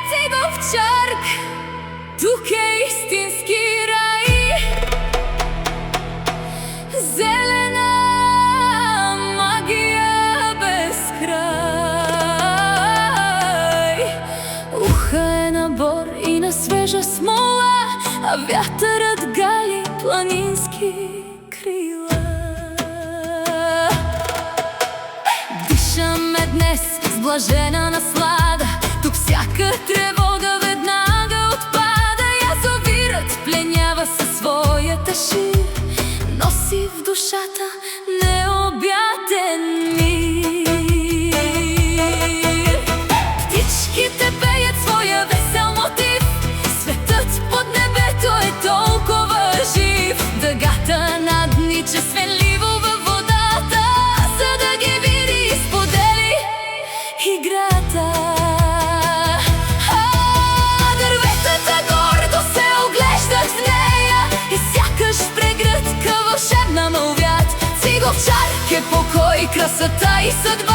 Циговчарк, тук е истински рай, зелена магия без край. Уха е на бор и на свежа смола, а вятърът гали планински крила. Дишаме днес с блажена наслада, тук всяка тревога веднага отпада. Язовирът пленява със своята шир, носи в душата необятен мир. Птичките пеят своя весел мотив, светът под небето е толкова жив. Дъгата наднича свенливо във водата, за да ги види и сподели играта. Дърветата гордо се оглеждат в нея и сякаш прегръдка вълшебна ме увят. Циговчарк е покой, красота и съдба.